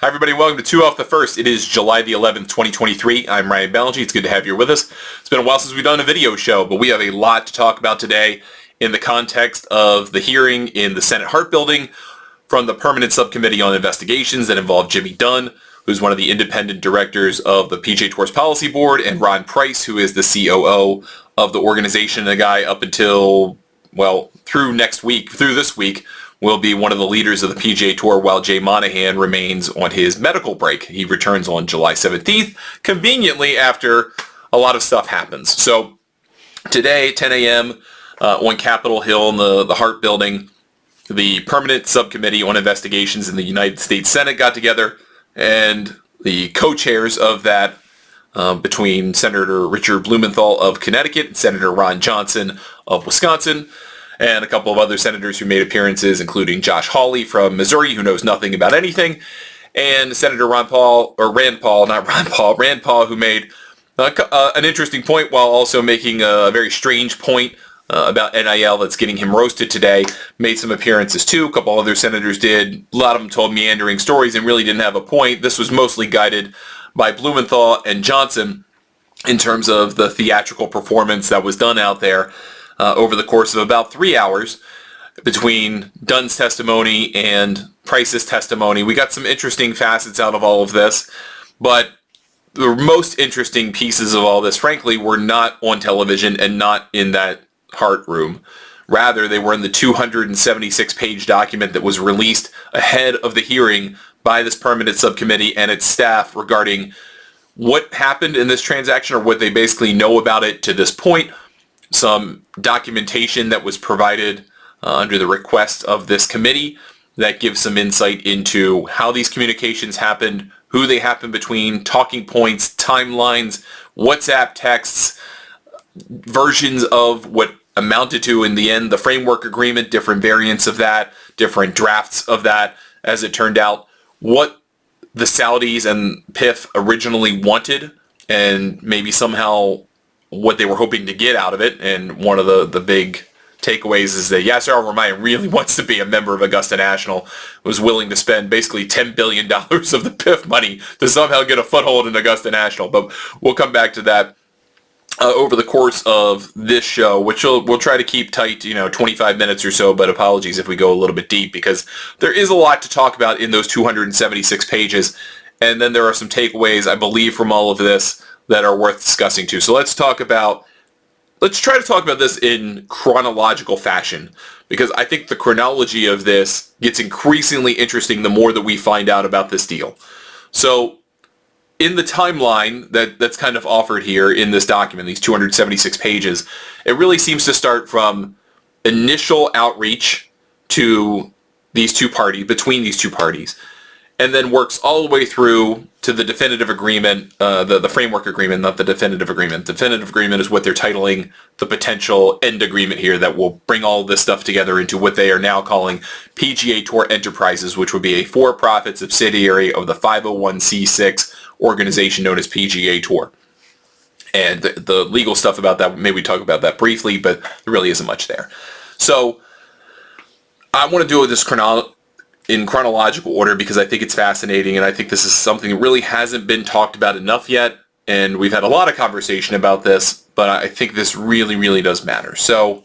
Hi everybody, welcome to 2 Off the First. It is July the 11th, 2023. I'm Ryan Ballangy. It's good to have you with us. It's been a while since we've done a video show, but we have a lot to talk about today in the context of the hearing in the Senate Hart Building from the Permanent Subcommittee on Investigations that involved Jimmy Dunn, who's one of the independent directors of the PGA Tour's Policy Board, and Ron Price, who is the COO of the organization, the guy up until, well, through this week, will be one of the leaders of the PGA Tour while Jay Monahan remains on his medical break. He returns on July 17th, conveniently after a lot of stuff happens. So today, 10 a.m. On Capitol Hill in the Hart Building, the Permanent Subcommittee on Investigations in the United States Senate got together, and the co-chairs of that between Senator Richard Blumenthal of Connecticut and Senator Ron Johnson of Wisconsin, and a couple of other senators who made appearances, including Josh Hawley from Missouri, who knows nothing about anything, and Senator Rand Paul, who made an interesting point while also making a very strange point about NIL that's getting him roasted today. Made some appearances too. A couple other senators did. A lot of them told meandering stories and really didn't have a point. This was mostly guided by Blumenthal and Johnson in terms of the theatrical performance that was done out there over the course of about 3 hours between Dunn's testimony and Price's testimony. We got some interesting facets out of all of this, but the most interesting pieces of all this, frankly, were not on television and not in that Hart room. Rather, they were in the 276-page document that was released ahead of the hearing by this permanent subcommittee and its staff regarding what happened in this transaction, or what they basically know about it to this point. Some documentation that was provided under the request of this committee that gives some insight into how these communications happened, who they happened between, talking points, timelines, WhatsApp texts, versions of what amounted to, in the end, the framework agreement, different variants of that, different drafts of that, as it turned out, what the Saudis and PIF originally wanted, and maybe somehow what they were hoping to get out of it. And one of the big takeaways is that Yasir Al-Rumayyan really wants to be a member of Augusta National, was willing to spend basically $10 billion of the PIF money to somehow get a foothold in Augusta National. But we'll come back to that over the course of this show, which we'll try to keep tight, 25 minutes or so, but apologies if we go a little bit deep, because there is a lot to talk about in those 276 pages. And then there are some takeaways, I believe, from all of this that are worth discussing too. So let's try to talk about this in chronological fashion, because I think the chronology of this gets increasingly interesting the more that we find out about this deal. So in the timeline that's kind of offered here in this document, these 276 pages, it really seems to start from initial outreach to these two parties, between these two parties, and then works all the way through to the definitive agreement, the framework agreement, not the definitive agreement. The definitive agreement is what they're titling the potential end agreement here that will bring all this stuff together into what they are now calling PGA Tour Enterprises, which would be a for-profit subsidiary of the 501c6 organization known as PGA Tour. And the legal stuff about that, maybe we talk about that briefly, but there really isn't much there. So I want to do this in chronological order because I think it's fascinating, and I think this is something that really hasn't been talked about enough yet, and we've had a lot of conversation about this, but I think this really, really does matter. So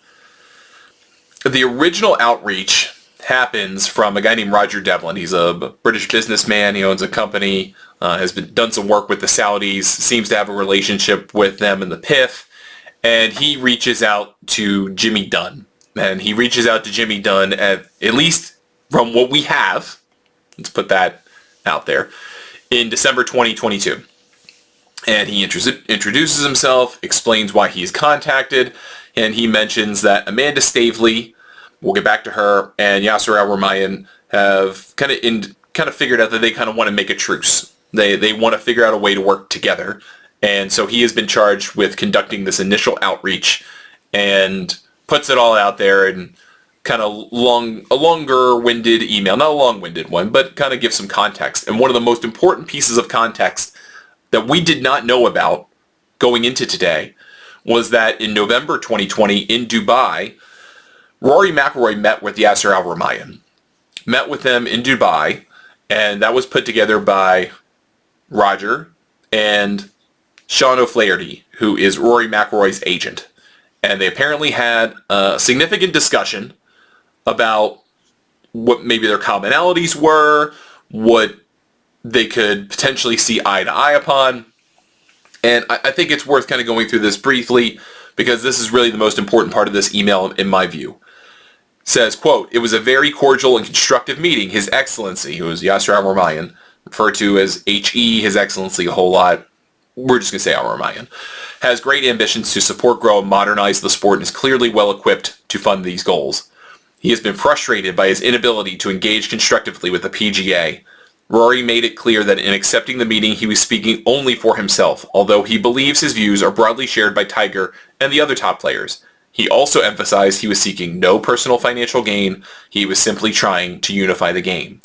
the original outreach happens from a guy named Roger Devlin. He's a British businessman. He owns a company, has done some work with the Saudis, seems to have a relationship with them and the PIF, and he reaches out to Jimmy Dunn. And he reaches out to Jimmy Dunn at least from what we have, let's put that out there, in December 2022. And he introduces himself, explains why he's contacted, and he mentions that Amanda Staveley, we'll get back to her, and Yasir Al-Rumayyan have kind of figured out that they kind of want to make a truce. They want to figure out a way to work together. And so he has been charged with conducting this initial outreach and puts it all out there and kind of a longer-winded email, not a long-winded one, but kind of gives some context. And one of the most important pieces of context that we did not know about going into today was that in November 2020 in Dubai, Rory McIlroy met with Yasir Al-Rumayyan, met with him in Dubai, And that was put together by Roger and Sean O'Flaherty, who is Rory McIlroy's agent. And they apparently had a significant discussion about what maybe their commonalities were, what they could potentially see eye to eye upon. And I think it's worth kind of going through this briefly because this is really the most important part of this email in my view. It says, quote, "It was a very cordial and constructive meeting. His Excellency," who is Yasir Al-Rumayyan, referred to as HE, His Excellency a whole lot. We're just going to say Al-Rumayyan, has great ambitions to support, grow, and modernize the sport and is clearly well equipped to fund these goals. He has been frustrated by his inability to engage constructively with the PGA. Rory made it clear that in accepting the meeting he was speaking only for himself, although he believes his views are broadly shared by Tiger and the other top players. He also emphasized he was seeking no personal financial gain, he was simply trying to unify the game.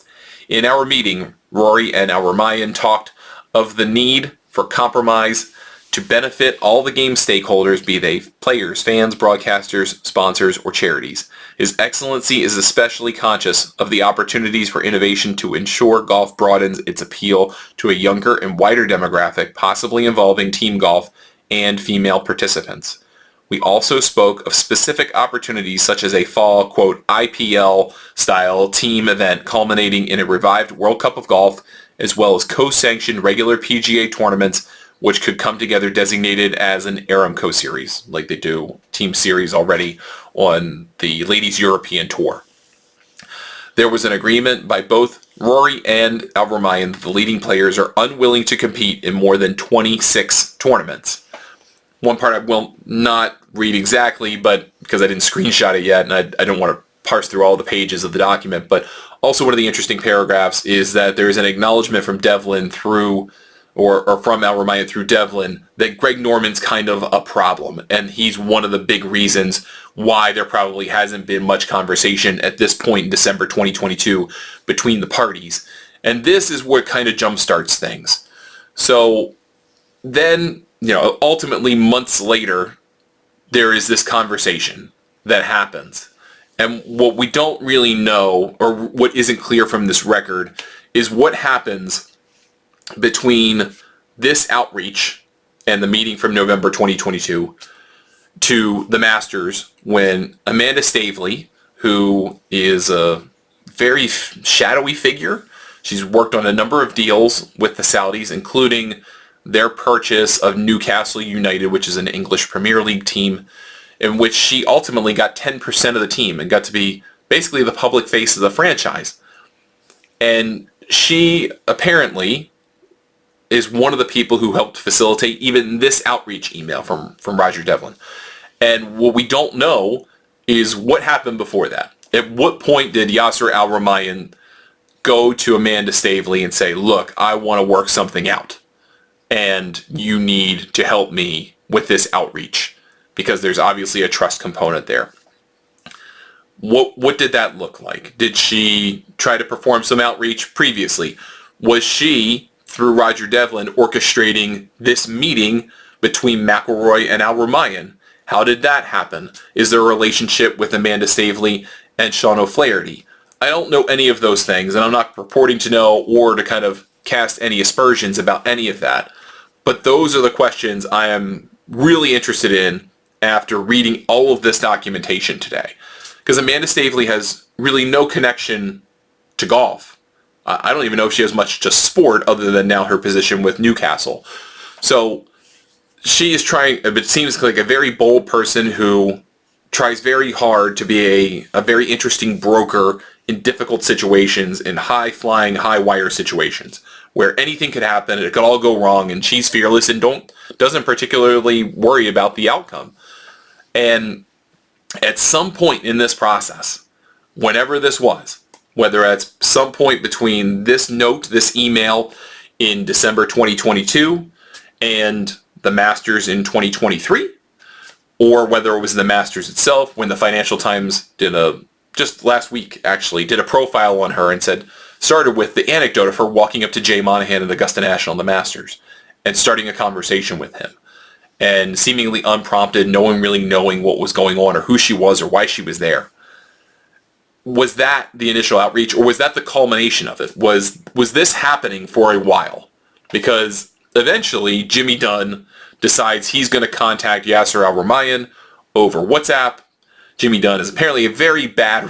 In our meeting, Rory and Al-Rumayyan talked of the need for compromise to benefit all the game stakeholders, be they players, fans, broadcasters, sponsors, or charities. His Excellency is especially conscious of the opportunities for innovation to ensure golf broadens its appeal to a younger and wider demographic, possibly involving team golf and female participants. We also spoke of specific opportunities such as a fall, quote, IPL-style team event culminating in a revived World Cup of Golf, as well as co-sanctioned regular PGA tournaments which could come together designated as an Aramco series, like they do team series already on the Ladies European Tour. There was an agreement by both Rory and Al-Rumayyan that the leading players are unwilling to compete in more than 26 tournaments. One part I will not read exactly, but because I didn't screenshot it yet, and I don't want to parse through all the pages of the document, but also one of the interesting paragraphs is that there is an acknowledgement from Devlin through or from Al-Rumayyan through Devlin, that Greg Norman's kind of a problem. And he's one of the big reasons why there probably hasn't been much conversation at this point in December 2022 between the parties. And this is what kind of jumpstarts things. So then, ultimately months later, there is this conversation that happens. And what we don't really know, or what isn't clear from this record, is what happens between this outreach and the meeting from November 2022 to the Masters when Amanda Staveley, who is a very shadowy figure, she's worked on a number of deals with the Saudis, including their purchase of Newcastle United, which is an English Premier League team, in which she ultimately got 10% of the team and got to be basically the public face of the franchise. And she apparently is one of the people who helped facilitate even this outreach email from Roger Devlin. And what we don't know is what happened before that. At what point did Yasir Al-Rumayyan go to Amanda Staveley and say, look, I want to work something out, and you need to help me with this outreach, because there's obviously a trust component there. What did that look like? Did she try to perform some outreach previously? Was she, through Roger Devlin, orchestrating this meeting between McIlroy and Al-Rumayyan? How did that happen? Is there a relationship with Amanda Staveley and Sean O'Flaherty? I don't know any of those things, and I'm not purporting to know or to kind of cast any aspersions about any of that. But those are the questions I am really interested in after reading all of this documentation today. Because Amanda Staveley has really no connection to golf. I don't even know if she has much to sport other than now her position with Newcastle. So she is trying, it seems like a very bold person who tries very hard to be a very interesting broker in difficult situations, in high-flying, high-wire situations, where anything could happen, it could all go wrong, and she's fearless and doesn't particularly worry about the outcome. And at some point in this process, whenever this was, whether at some point between this note, this email in December 2022 and the Masters in 2023, or whether it was the Masters itself when the Financial Times just last week actually, did a profile on her and started with the anecdote of her walking up to Jay Monahan at Augusta National in the Masters and starting a conversation with him. And seemingly unprompted, no one really knowing what was going on or who she was or why she was there. was that the initial outreach, or was that the culmination of it? Was this happening for a while? Because eventually Jimmy Dunn decides he's going to contact Yasir Al-Rumayyan over WhatsApp. Jimmy Dunn is apparently a very bad,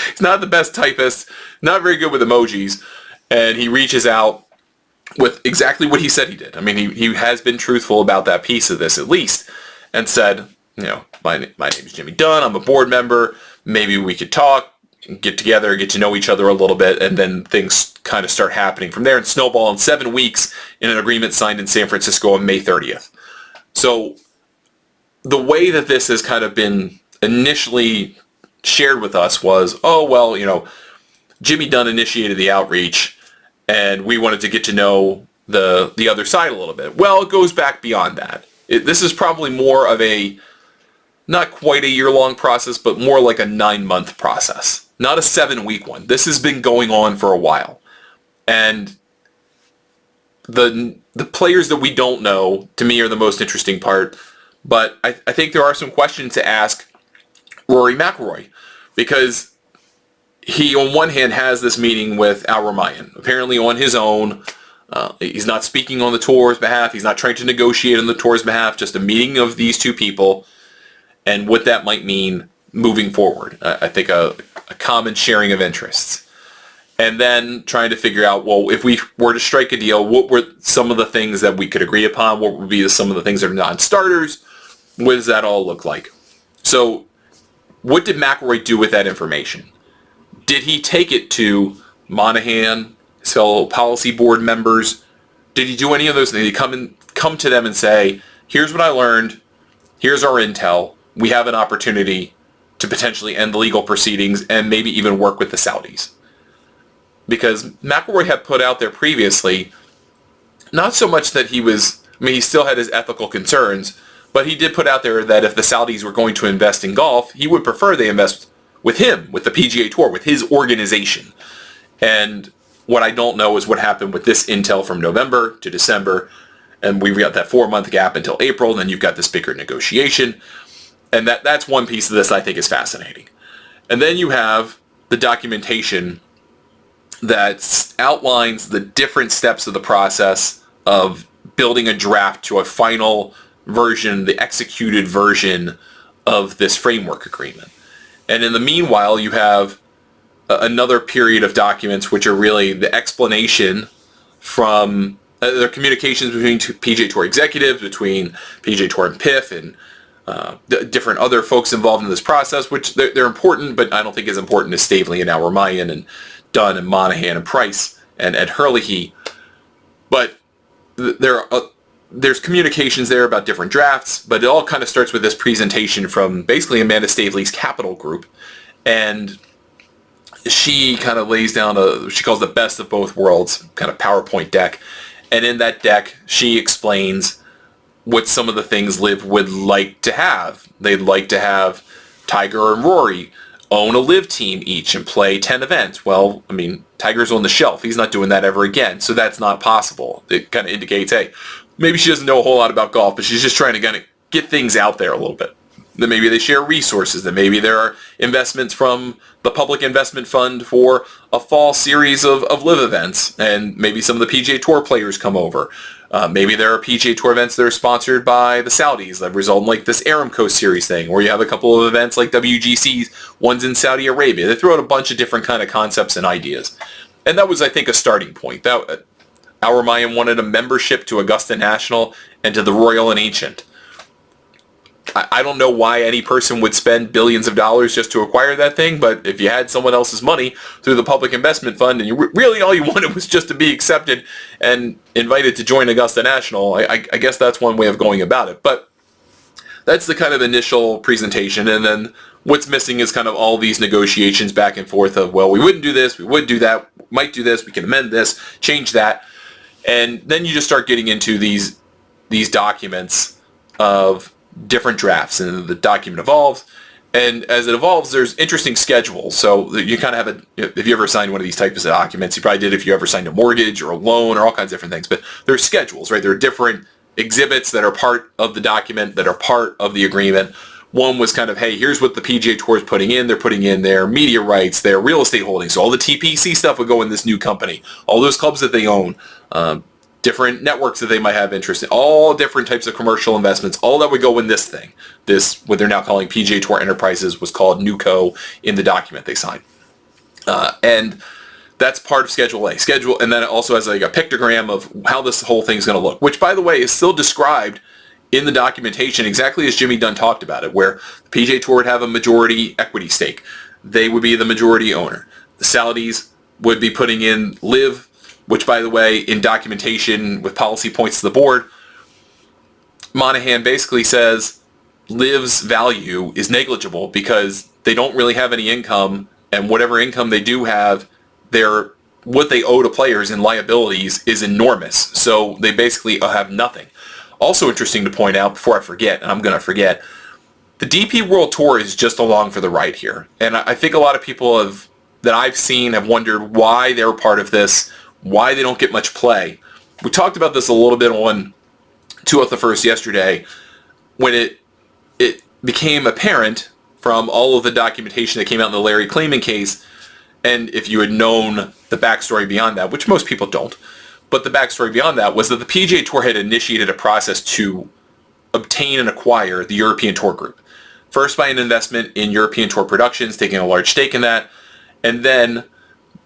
he's not the best typist, not very good with emojis, and he reaches out with exactly what he said he did. I mean, he has been truthful about that piece of this at least, and said, my name is Jimmy Dunn, I'm a board member, maybe we could talk, get together, get to know each other a little bit, and then things kind of start happening from there and snowball in 7 weeks in an agreement signed in San Francisco on May 30th. So the way that this has kind of been initially shared with us was, oh, well, Jimmy Dunn initiated the outreach and we wanted to get to know the other side a little bit. Well, it goes back beyond that. This is probably more of a, not quite a year-long process, but more like a 9-month process. Not a 7-week one. This has been going on for a while. And the players that we don't know, to me, are the most interesting part. But I think there are some questions to ask Rory McIlroy, because he, on one hand, has this meeting with Al-Rumayyan, apparently on his own. He's not speaking on the tour's behalf. He's not trying to negotiate on the tour's behalf. Just a meeting of these two people and what that might mean moving forward. I think a common sharing of interests. And then trying to figure out, well, if we were to strike a deal, what were some of the things that we could agree upon? What would be some of the things that are non-starters? What does that all look like? So what did McIlroy do with that information? Did he take it to Monahan, his fellow policy board members? Did he do any of those things? Did he come to them and say, here's what I learned, here's our intel, we have an opportunity to potentially end the legal proceedings and maybe even work with the Saudis? Because McIlroy had put out there previously, not so much that he still had his ethical concerns, but he did put out there that if the Saudis were going to invest in golf, he would prefer they invest with him, with the PGA Tour, with his organization. And what I don't know is what happened with this intel from November to December, and we've got that 4-month gap until April, and then you've got this bigger negotiation. And that's one piece of this I think is fascinating. And then you have the documentation that outlines the different steps of the process of building a draft to a final version, the executed version of this framework agreement. And in the meanwhile, you have another period of documents which are really the explanation from their communications between PGA Tour executives, between PGA Tour and PIF, and different other folks involved in this process, which they're important, but I don't think as important as Staveley and Al-Rumayyan and Dunn and Monahan and Price and Ed Hurley. But there's communications there about different drafts, but it all kind of starts with this presentation from basically Amanda Staveley's Capital Group. And she kind of lays down she calls the best of both worlds kind of PowerPoint deck. And in that deck, she explains what some of the things LIV would like to have. They'd like to have Tiger and Rory own a LIV team each and play 10 events. Well, I mean, Tiger's on the shelf. He's not doing that ever again, so that's not possible. It kind of indicates, hey, maybe she doesn't know a whole lot about golf, but she's just trying to kind of get things out there a little bit. Then maybe they share resources. Then maybe there are investments from the Public Investment Fund for a fall series of LIV events, and maybe some of the PGA Tour players come over. Maybe there are PGA Tour events that are sponsored by the Saudis that result in like this Aramco series thing, where you have a couple of events like WGCs, one's in Saudi Arabia. They throw out a bunch of different kind of concepts and ideas. And that was, I think, a starting point. Al-Rumayyan wanted a membership to Augusta National and to the Royal and Ancient. I don't know why any person would spend billions of dollars just to acquire that thing, but if you had someone else's money through the Public Investment Fund and you really all you wanted was just to be accepted and invited to join Augusta National, I guess that's one way of going about it. But that's the kind of initial presentation, and then what's missing is kind of all these negotiations back and forth of, well, we wouldn't do this, we would do that, might do this, we can amend this, change that, and then you just start getting into these documents of different drafts, and the document evolves, and as it evolves, there's interesting schedules. So you kind of have if you ever signed one of these types of documents, you probably did if you ever signed a mortgage or a loan or all kinds of different things, but there's schedules, right? There are different exhibits that are part of the document, that are part of the agreement, One was kind of, hey, here's what the PGA Tour is putting in. They're putting in their media rights, their real estate holdings. So all the TPC stuff would go in this new company. All those clubs that they own, different networks that they might have interest in, all different types of commercial investments, all that would go in this thing. This, what they're now calling PGA Tour Enterprises, was called NewCo in the document they signed. And that's part of Schedule A. And then it also has like a pictogram of how this whole thing's going to look, which, by the way, is still described in the documentation exactly as Jimmy Dunn talked about it, where the PGA Tour would have a majority equity stake. They would be the majority owner. The Saudis would be putting in LIV, which, by the way, in documentation with policy points to the board, Monahan basically says LIV's value is negligible because they don't really have any income, and whatever income they do have, what they owe to players in liabilities is enormous. So they basically have nothing. Also interesting to point out, before I forget, and I'm going to forget, the DP World Tour is just along for the ride here. And I think a lot of people that I've seen have wondered why they're part of this, why they don't get much play. We talked about this a little bit on 2 Out the First yesterday, when it became apparent from all of the documentation that came out in the Larry Klayman case, and if you had known the backstory beyond that, which most people don't, but the backstory beyond that was that the PGA Tour had initiated a process to obtain and acquire the European Tour Group. First by an investment in European Tour Productions, taking a large stake in that, and then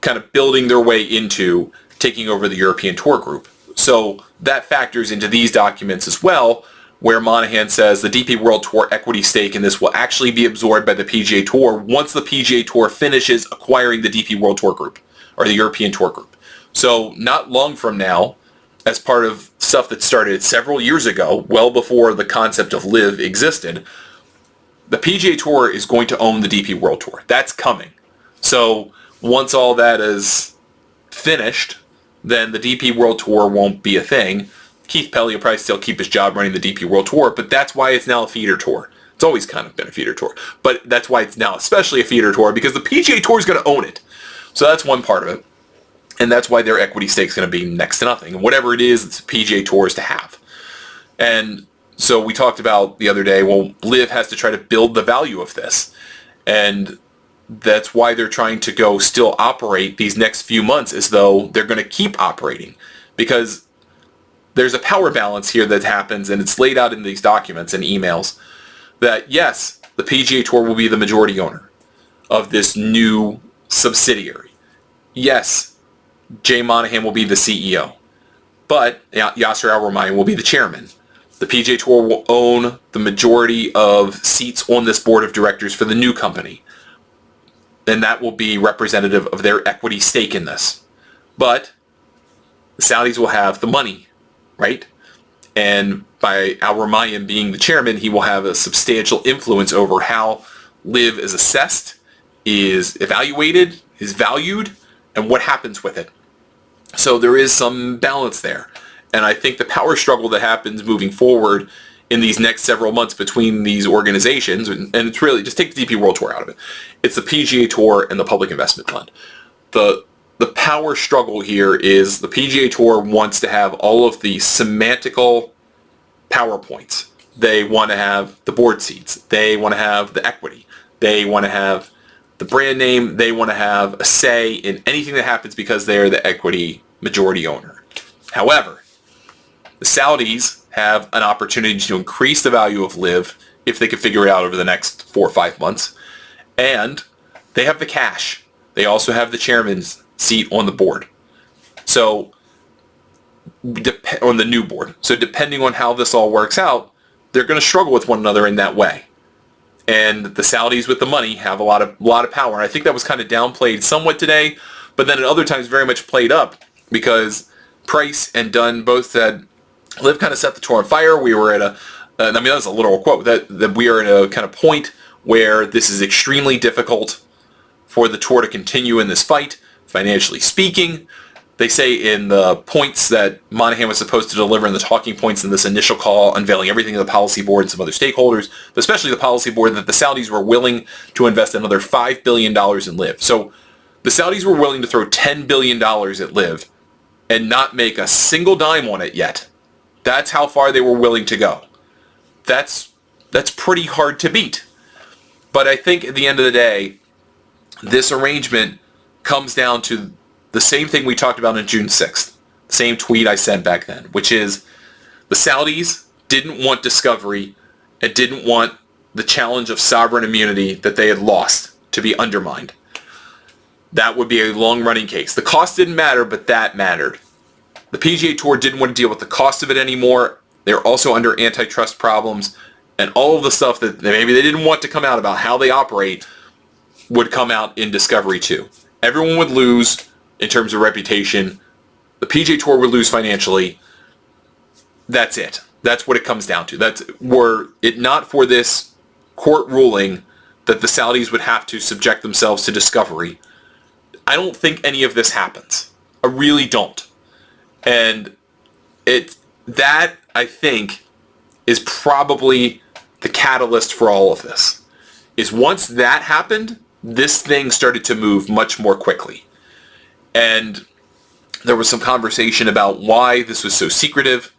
kind of building their way into taking over the European Tour Group. So that factors into these documents as well, where Monahan says the DP World Tour equity stake in this will actually be absorbed by the PGA Tour once the PGA Tour finishes acquiring the DP World Tour Group, or the European Tour Group. So not long from now, as part of stuff that started several years ago, well before the concept of LIV existed, the PGA Tour is going to own the DP World Tour. That's coming. So once all that is finished, then the DP World Tour won't be a thing. Keith Pelly will probably still keep his job running the DP World Tour, but that's why it's now a feeder tour. It's always kind of been a feeder tour, but that's why it's now especially a feeder tour, because the PGA Tour is going to own it. So that's one part of it. And that's why their equity stake is going to be next to nothing. And whatever it is, it's PGA Tours to have. And so we talked about the other day, well, LIV has to try to build the value of this. And that's why they're trying to go still operate these next few months as though they're going to keep operating. Because there's a power balance here that happens, and it's laid out in these documents and emails, that yes, the PGA Tour will be the majority owner of this new subsidiary. Yes, Jay Monahan will be the CEO, but Yasir Al-Rumayyan will be the chairman. The PGA Tour will own the majority of seats on this board of directors for the new company, and that will be representative of their equity stake in this. But the Saudis will have the money, right? And by Al-Rumayyan being the chairman, he will have a substantial influence over how LIV is assessed, is evaluated, is valued, and what happens with it. So there is some balance there. And I think the power struggle that happens moving forward in these next several months between these organizations, and it's really, just take the DP World Tour out of it, it's the PGA Tour and the Public Investment Fund. The power struggle here is the PGA Tour wants to have all of the semantical PowerPoints. They want to have the board seats. They want to have the equity. They want to have the brand name. They want to have a say in anything that happens because they're the equity majority owner. However, the Saudis have an opportunity to increase the value of LIV if they can figure it out over the next 4 or 5 months. And they have the cash. They also have the chairman's seat on the board. So, on the new board. So depending on how this all works out, they're going to struggle with one another in that way. And the Saudis with the money have a lot of power. And I think that was kind of downplayed somewhat today, but then at other times very much played up, because Price and Dunn both said, LIV kind of set the tour on fire. We were at that was a literal quote, that we are at a kind of point where this is extremely difficult for the tour to continue in this fight, financially speaking. They say in the points that Monahan was supposed to deliver in the talking points in this initial call, unveiling everything to the policy board and some other stakeholders, but especially the policy board, that the Saudis were willing to invest another $5 billion in LIV. So the Saudis were willing to throw $10 billion at LIV and not make a single dime on it yet. That's how far they were willing to go. That's that's pretty hard to beat. But I think at the end of the day, this arrangement comes down to the same thing we talked about on June 6th. The same tweet I sent back then, which is the Saudis didn't want discovery and didn't want the challenge of sovereign immunity that they had lost to be undermined. That would be a long-running case. The cost didn't matter, but that mattered. The PGA Tour didn't want to deal with the cost of it anymore. They were also under antitrust problems, and all of the stuff that maybe they didn't want to come out about how they operate would come out in Discovery 2. Everyone would lose in terms of reputation. The PGA Tour would lose financially. That's it. That's what it comes down to. Were it not for this court ruling that the Saudis would have to subject themselves to Discovery, I don't think any of this happens. I really don't. And that, I think, is probably the catalyst for all of this. Is once that happened, this thing started to move much more quickly. And there was some conversation about why this was so secretive.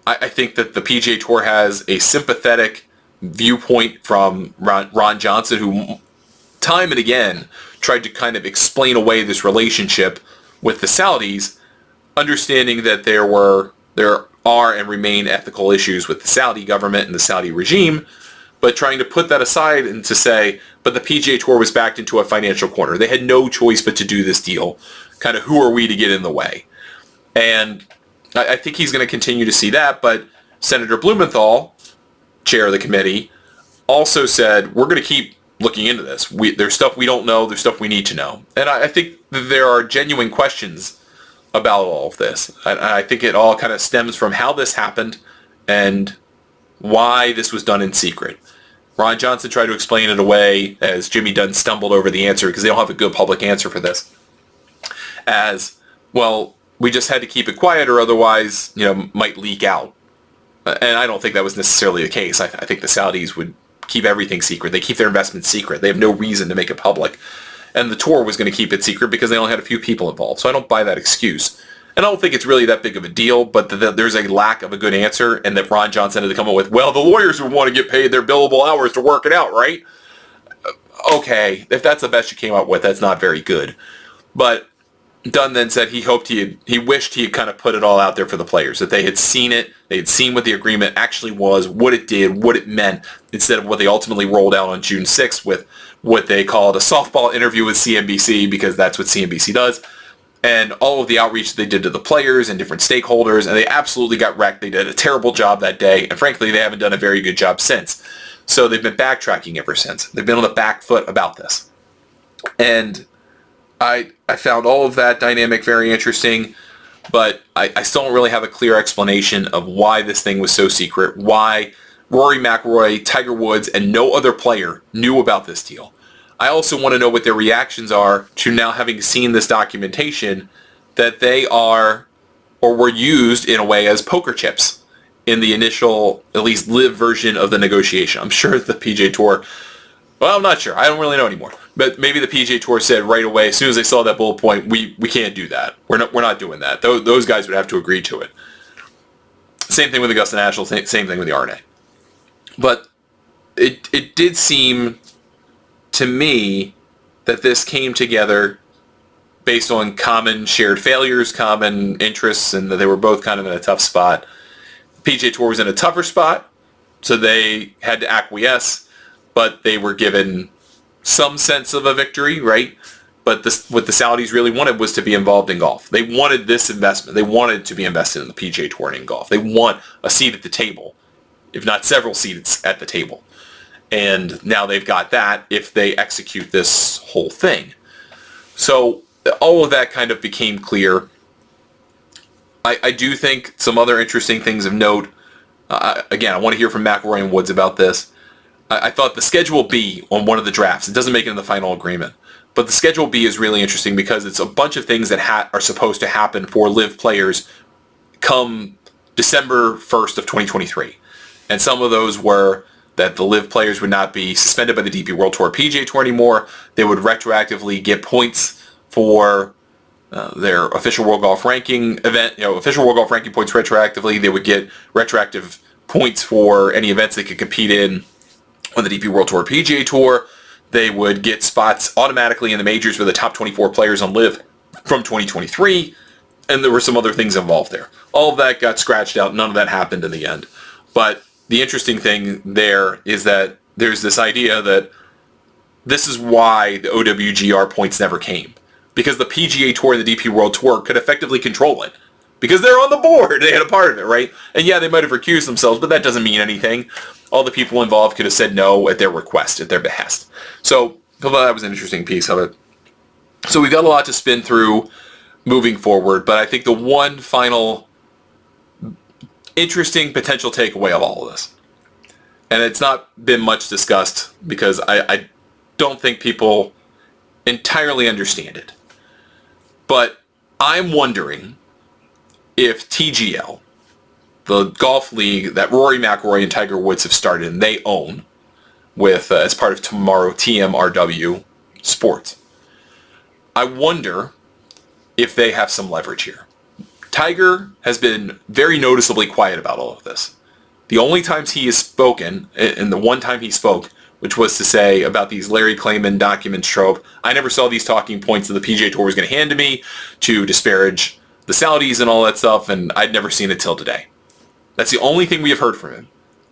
I think that the PGA Tour has a sympathetic viewpoint from Ron Johnson, who time and again tried to kind of explain away this relationship with the Saudis, understanding that there are and remain ethical issues with the Saudi government and the Saudi regime, but trying to put that aside and to say, but the PGA Tour was backed into a financial corner. They had no choice but to do this deal. Kind of who are we to get in the way? And I think he's going to continue to see that, but Senator Blumenthal, chair of the committee, also said, we're going to keep looking into this. There's stuff we don't know. There's stuff we need to know. And I think there are genuine questions about all of this. I think it all kind of stems from how this happened and why this was done in secret. Ron Johnson tried to explain it away as Jimmy Dunn stumbled over the answer because they don't have a good public answer for this. As, well, we just had to keep it quiet or otherwise, might leak out. And I don't think that was necessarily the case. I think the Saudis would keep everything secret. They keep their investments secret. They have no reason to make it public. And the tour was going to keep it secret because they only had a few people involved. So I don't buy that excuse. And I don't think it's really that big of a deal, but there's a lack of a good answer, and that Ron Johnson had to come up with, well, the lawyers would want to get paid their billable hours to work it out, right? Okay, if that's the best you came up with, that's not very good. But Dunn then said he wished he had kind of put it all out there for the players, that they had seen it, they had seen what the agreement actually was, what it did, what it meant, instead of what they ultimately rolled out on June 6th with what they called a softball interview with CNBC, because that's what CNBC does, and all of the outreach they did to the players and different stakeholders, and they absolutely got wrecked. They did a terrible job that day, and frankly, they haven't done a very good job since. So they've been backtracking ever since. They've been on the back foot about this. And I found all of that dynamic very interesting, but I still don't really have a clear explanation of why this thing was so secret, why Rory McIlroy, Tiger Woods, and no other player knew about this deal. I also want to know what their reactions are to now having seen this documentation that they are or were used in a way as poker chips in the initial, at least live version of the negotiation. I'm sure the PGA Tour, well, I'm not sure. I don't really know anymore. But maybe the PGA Tour said right away, as soon as they saw that bullet point, we can't do that. We're not doing that. Those guys would have to agree to it. Same thing with Augusta National, same thing with the R&A. But it did seem to me that this came together based on common shared failures, common interests, and that they were both kind of in a tough spot. The PGA Tour was in a tougher spot, so they had to acquiesce, but they were given some sense of a victory, right? But what the Saudis really wanted was to be involved in golf. They wanted this investment. They wanted to be invested in the PGA Tour and in golf. They want a seat at the table, if not several seats at the table. And now they've got that if they execute this whole thing. So all of that kind of became clear. I do think some other interesting things of note. Again, I want to hear from McIlroy and Woods about this. I thought the Schedule B on one of the drafts, it doesn't make it in the final agreement, but the Schedule B is really interesting because it's a bunch of things that are supposed to happen for LIV players come December 1st of 2023. And some of those were that the LIV players would not be suspended by the DP World Tour PGA Tour anymore. They would retroactively get points for their official World Golf Ranking event, official World Golf Ranking points retroactively. They would get retroactive points for any events they could compete in on the DP World Tour PGA Tour. They would get spots automatically in the majors for the top 24 players on LIV from 2023. And there were some other things involved there. All of that got scratched out. None of that happened in the end. But the interesting thing there is that there's this idea that this is why the OWGR points never came. Because the PGA Tour and the DP World Tour could effectively control it. Because they're on the board. They had a part of it, right? And yeah, they might have recused themselves, but that doesn't mean anything. All the people involved could have said no at their request, at their behest. So I thought that was an interesting piece of it. So we've got a lot to spin through moving forward, but I think the one final interesting potential takeaway of all of this, and it's not been much discussed because I don't think people entirely understand it, but I'm wondering if TGL, the golf league that Rory McIlroy and Tiger Woods have started and they own with as part of tomorrow TMRW Sports, I wonder if they have some leverage here. Tiger has been very noticeably quiet about all of this. The only times he has spoken, and the one time he spoke, which was to say about these Larry Klayman documents trove, I never saw these talking points that the PGA Tour was going to hand to me to disparage the Saudis and all that stuff, and I'd never seen it till today. That's the only thing we have heard from him,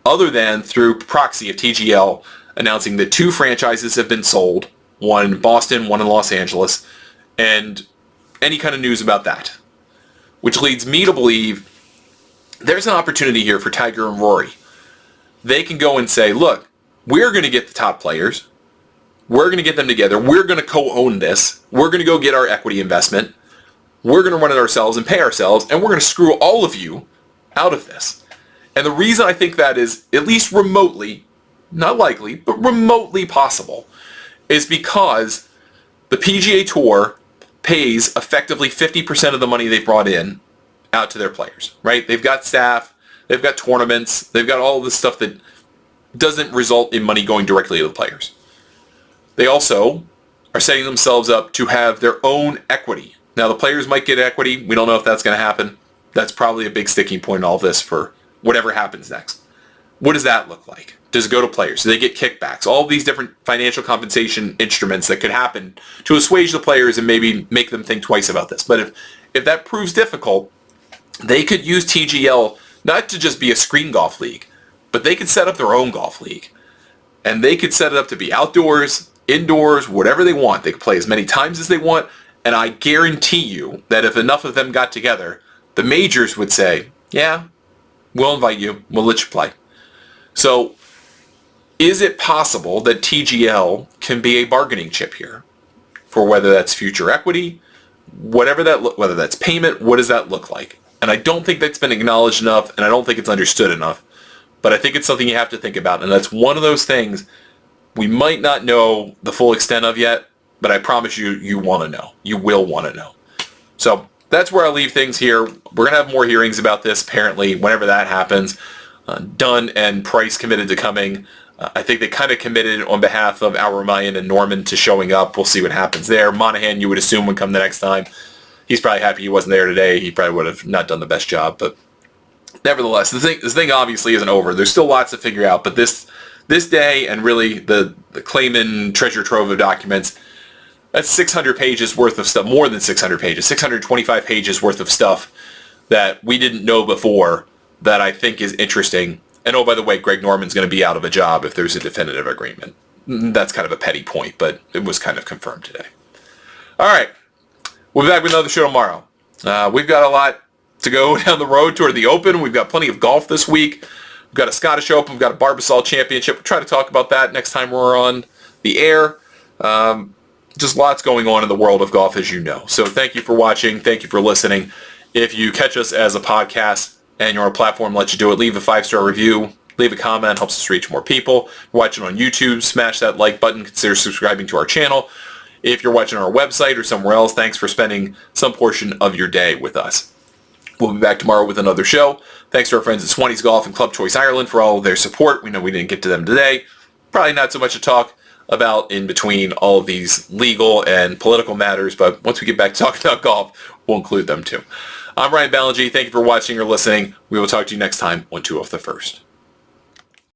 other than through proxy of TGL announcing that 2 franchises have been sold, one in Boston, one in Los Angeles, and any kind of news about that. Which leads me to believe there's an opportunity here for Tiger and Rory. They can go and say, look, we're going to get the top players. We're going to get them together. We're going to co-own this. We're going to go get our equity investment. We're going to run it ourselves and pay ourselves, and we're going to screw all of you out of this. And the reason I think that is at least remotely, not likely, but remotely possible, is because the PGA Tour pays effectively 50% of the money they've brought in out to their players, right? They've got staff, they've got tournaments, they've got all this stuff that doesn't result in money going directly to the players. They also are setting themselves up to have their own equity. Now, the players might get equity. We don't know if that's going to happen. That's probably a big sticking point in all this for whatever happens next. What does that look like? Does it go to players? Do they get kickbacks? All these different financial compensation instruments that could happen to assuage the players and maybe make them think twice about this. But if that proves difficult, they could use TGL not to just be a screen golf league, but they could set up their own golf league. And they could set it up to be outdoors, indoors, whatever they want. They could play as many times as they want. And I guarantee you that if enough of them got together, the majors would say, yeah, we'll invite you. We'll let you play. So is it possible that TGL can be a bargaining chip here for whether that's future equity, whether that's payment, what does that look like? And I don't think that's been acknowledged enough, and I don't think it's understood enough. But I think it's something you have to think about, and that's one of those things we might not know the full extent of yet, but I promise you, you want to know. You will want to know. So that's where I leave things here. We're going to have more hearings about this, apparently, whenever that happens. Dunn and Price committed to coming. I think they kind of committed on behalf of Al-Rumayyan and Norman to showing up. We'll see what happens there. Monahan, you would assume, would come the next time. He's probably happy he wasn't there today. He probably would have not done the best job. But nevertheless, this thing obviously isn't over. There's still lots to figure out. But this day and really the Klayman treasure trove of documents, that's 600 pages worth of stuff, more than 600 pages, 625 pages worth of stuff that we didn't know before that I think is interesting. And oh, by the way, Greg Norman's going to be out of a job if there's a definitive agreement. That's kind of a petty point, but it was kind of confirmed today. All right. We'll be back with another show tomorrow. We've got a lot to go down the road toward the Open. We've got plenty of golf this week. We've got a Scottish Open. We've got a Barbasol Championship. We'll try to talk about that next time we're on the air. Just lots going on in the world of golf, as you know. So thank you for watching. Thank you for listening. If you catch us as a podcast and you're on a platform that lets you do it, leave a 5-star review. Leave a comment. Helps us reach more people. If you're watching on YouTube, smash that like button. Consider subscribing to our channel. If you're watching on our website or somewhere else, thanks for spending some portion of your day with us. We'll be back tomorrow with another show. Thanks to our friends at Swannies Golf and Club Choice Ireland for all of their support. We know we didn't get to them today. Probably not so much to talk about in between all of these legal and political matters, but once we get back to talking about golf, we'll include them too. I'm Ryan Ballingy. Thank you for watching or listening. We will talk to you next time on 2 Off the First.